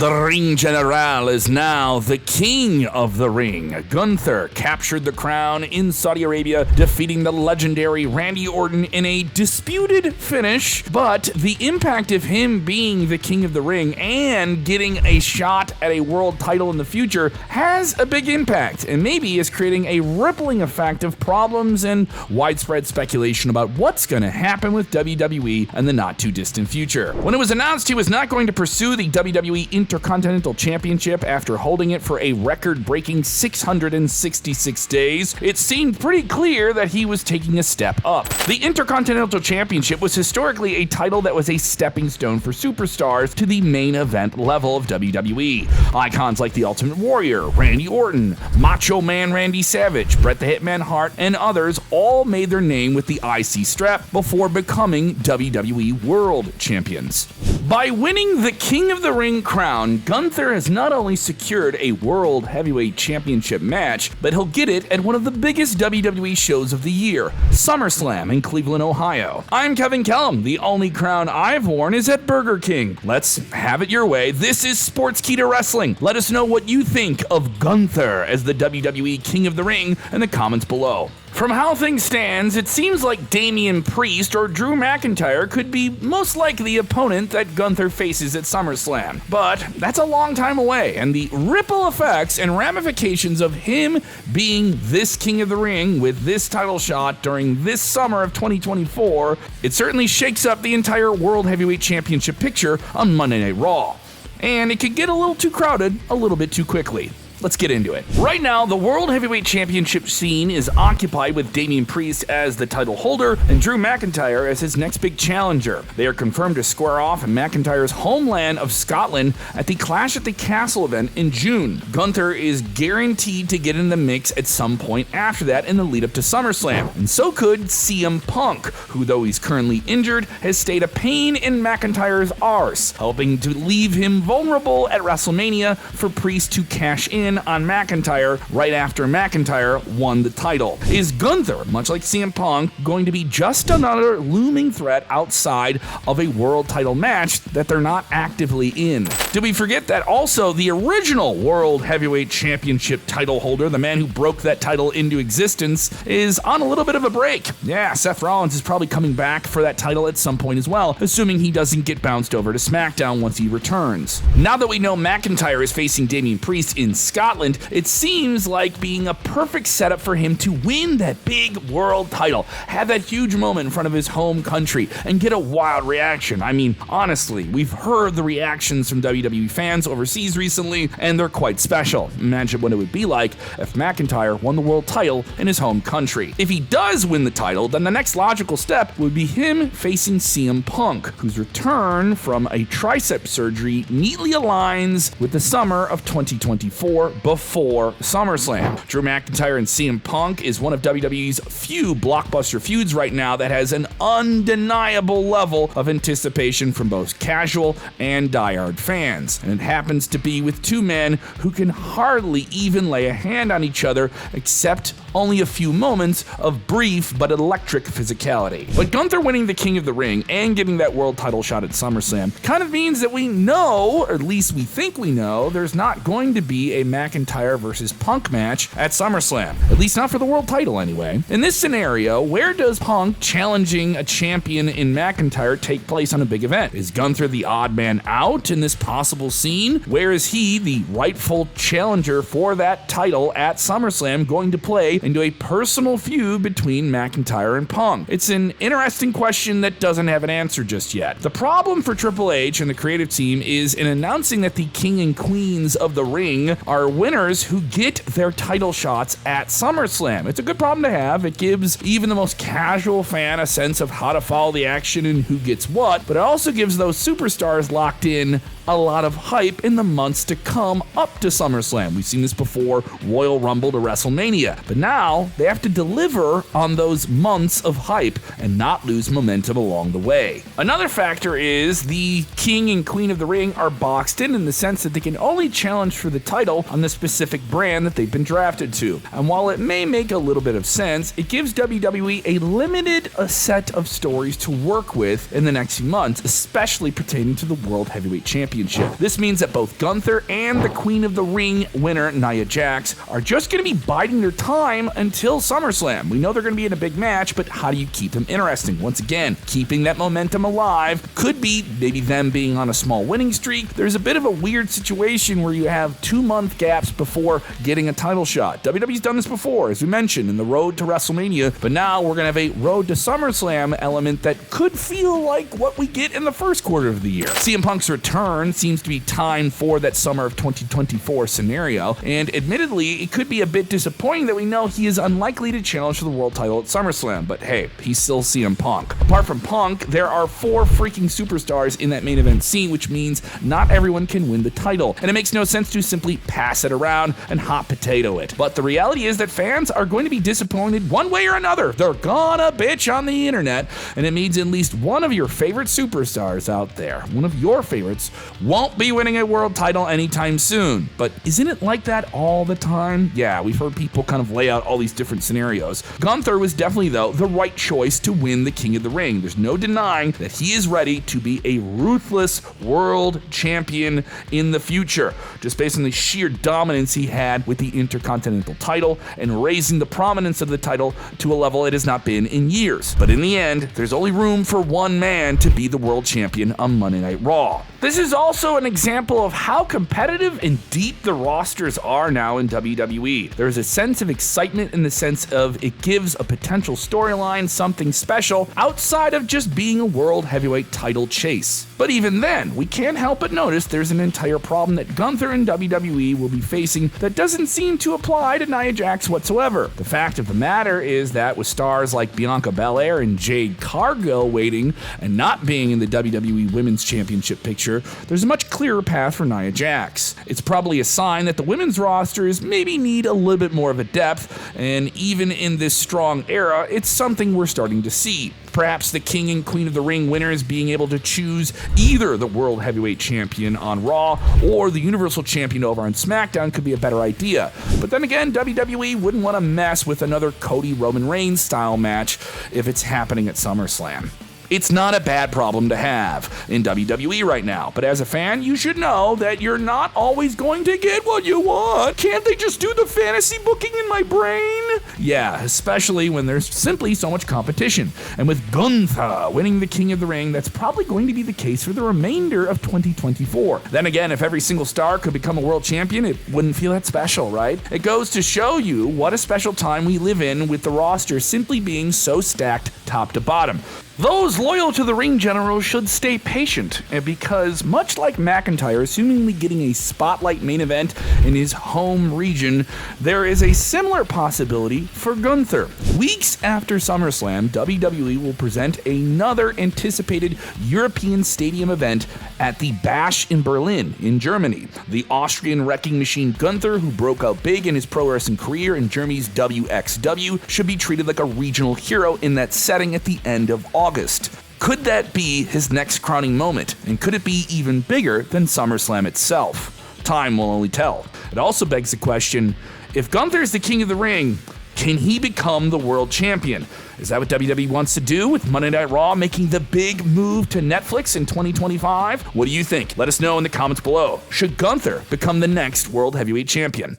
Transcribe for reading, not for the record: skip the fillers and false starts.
The Ring General is now the king of the ring. Gunther captured the crown in Saudi Arabia, defeating the legendary Randy Orton in a disputed finish, but the impact of him being the king of the ring and getting a shot at a world title in the future has a big impact, and maybe is creating a rippling effect of problems and widespread speculation about what's going to happen with WWE in the not-too-distant future. When it was announced he was not going to pursue the WWE Intercontinental Championship after holding it for a record-breaking 666 days, it seemed pretty clear that he was taking a step up. The Intercontinental Championship was historically a title that was a stepping stone for superstars to the main event level of WWE. Icons like the Ultimate Warrior, Randy Orton, Macho Man Randy Savage, Bret the Hitman Hart, and others all made their name with the IC strap before becoming WWE World Champions. By winning the King of the Ring crown, Gunther has not only secured a World Heavyweight Championship match, but he'll get it at one of the biggest WWE shows of the year, SummerSlam in Cleveland, Ohio. I'm Kevin Kellum. The only crown I've worn is at Burger King. Let's have it your way. This is Sportskeeda Wrestling. Let us know what you think of Gunther as the WWE King of the Ring in the comments below. From how things stand, it seems like Damian Priest or Drew McIntyre could be most likely the opponent that Gunther faces at SummerSlam. But that's a long time away, and the ripple effects and ramifications of him being this King of the Ring with this title shot during this summer of 2024, it certainly shakes up the entire World Heavyweight Championship picture on Monday Night Raw. And it could get a little too crowded a little bit too quickly. Let's get into it. Right now, the World Heavyweight Championship scene is occupied with Damian Priest as the title holder and Drew McIntyre as his next big challenger. They are confirmed to square off in McIntyre's homeland of Scotland at the Clash at the Castle event in June. Gunther is guaranteed to get in the mix at some point after that in the lead up to SummerSlam, and so could CM Punk, who, though he's currently injured, has stayed a pain in McIntyre's arse, helping to leave him vulnerable at WrestleMania for Priest to cash in on McIntyre right after McIntyre won the title. Is Gunther, much like CM Punk, going to be just another looming threat outside of a world title match that they're not actively in? Did we forget that also the original World Heavyweight Championship title holder, the man who broke that title into existence, is on a little bit of a break? Yeah, Seth Rollins is probably coming back for that title at some point as well, assuming he doesn't get bounced over to SmackDown once he returns. Now that we know McIntyre is facing Damian Priest in Scotland, it seems like being a perfect setup for him to win that big world title, have that huge moment in front of his home country, and get a wild reaction. I mean, honestly, we've heard the reactions from WWE fans overseas recently, and they're quite special. Imagine what it would be like if McIntyre won the world title in his home country. If he does win the title, then the next logical step would be him facing CM Punk, whose return from a tricep surgery neatly aligns with the summer of 2024 before SummerSlam. Drew McIntyre and CM Punk is one of WWE's few blockbuster feuds right now that has an undeniable level of anticipation from both casual and diehard fans. And it happens to be with two men who can hardly even lay a hand on each other except only a few moments of brief but electric physicality. But Gunther winning the King of the Ring and getting that world title shot at SummerSlam kind of means that we know, or at least we think we know, there's not going to be a McIntyre versus Punk match at SummerSlam. At least not for the world title anyway. In this scenario, where does Punk challenging a champion in McIntyre take place on a big event? Is Gunther the odd man out in this possible scene? Where is he, the rightful challenger for that title at SummerSlam, going to play into a personal feud between McIntyre and Punk? It's an interesting question that doesn't have an answer just yet. The problem for Triple H and the creative team is in announcing that the King and Queens of the Ring are winners who get their title shots at SummerSlam. It's a good problem to have. It gives even the most casual fan a sense of how to follow the action and who gets what, but it also gives those superstars locked in a lot of hype in the months to come up to SummerSlam. We've seen this before, Royal Rumble to WrestleMania, but now they have to deliver on those months of hype and not lose momentum along the way. Another factor is the King and Queen of the Ring are boxed in the sense that they can only challenge for the title on the specific brand that they've been drafted to. And while it may make a little bit of sense, it gives WWE a limited set of stories to work with in the next few months, especially pertaining to the World Heavyweight Championship. Championship. This means that both Gunther and the Queen of the Ring winner, Nia Jax, are just going to be biding their time until SummerSlam. We know they're going to be in a big match, but how do you keep them interesting? Once again, keeping that momentum alive could be maybe them being on a small winning streak. There's a bit of a weird situation where you have 2-month gaps before getting a title shot. WWE's done this before, as we mentioned, in the road to WrestleMania, but now we're going to have a road to SummerSlam element that could feel like what we get in the first quarter of the year. CM Punk's return seems to be timed for that summer of 2024 scenario, and admittedly, it could be a bit disappointing that we know he is unlikely to challenge for the world title at SummerSlam, but hey, he's still CM Punk. Apart from Punk, there are 4 freaking superstars in that main event scene, which means not everyone can win the title, and it makes no sense to simply pass it around and hot potato it. But the reality is that fans are going to be disappointed one way or another. They're gonna bitch on the internet, and it means at least one of your favorite superstars out there, one of your favorites, won't be winning a world title anytime soon. But isn't it like that all the time? Yeah, we've heard people kind of lay out all these different scenarios. Gunther was definitely, though, the right choice to win the King of the Ring. There's no denying that he is ready to be a ruthless world champion in the future, just based on the sheer dominance he had with the Intercontinental title and raising the prominence of the title to a level it has not been in years. But in the end, there's only room for one man to be the world champion on Monday Night Raw. This is also an example of how competitive and deep the rosters are now in WWE. There's a sense of excitement in the sense of it gives a potential storyline something special outside of just being a world heavyweight title chase. But even then, we can't help but notice there's an entire problem that Gunther and WWE will be facing that doesn't seem to apply to Nia Jax whatsoever. The fact of the matter is that with stars like Bianca Belair and Jade Cargill waiting and not being in the WWE Women's Championship picture, there's a much clearer path for Nia Jax. It's probably a sign that the women's rosters maybe need a little bit more of a depth, and even in this strong era, it's something we're starting to see. Perhaps the King and Queen of the Ring winners being able to choose either the World Heavyweight Champion on Raw or the Universal Champion over on SmackDown could be a better idea. But then again, WWE wouldn't want to mess with another Cody Roman Reigns style match if it's happening at SummerSlam. It's not a bad problem to have in WWE right now, but as a fan, you should know that you're not always going to get what you want. Can't they just do the fantasy booking in my brain? Yeah, especially when there's simply so much competition. And with Gunther winning the King of the Ring, that's probably going to be the case for the remainder of 2024. Then again, if every single star could become a world champion, it wouldn't feel that special, right? It goes to show you what a special time we live in with the roster simply being so stacked top to bottom. Those loyal to the ring generals should stay patient, because much like McIntyre seemingly getting a spotlight main event in his home region, there is a similar possibility for Gunther. Weeks after SummerSlam, WWE will present another anticipated European stadium event at the Bash in Berlin, in Germany. The Austrian wrecking machine Gunther, who broke out big in his pro wrestling career in Germany's WXW, should be treated like a regional hero in that setting at the end of August. Could that be his next crowning moment? And could it be even bigger than SummerSlam itself? Time will only tell. It also begs the question, if Gunther is the King of the Ring, can he become the world champion? Is that what WWE wants to do with Monday Night Raw making the big move to Netflix in 2025? What do you think? Let us know in the comments below. Should Gunther become the next world heavyweight champion?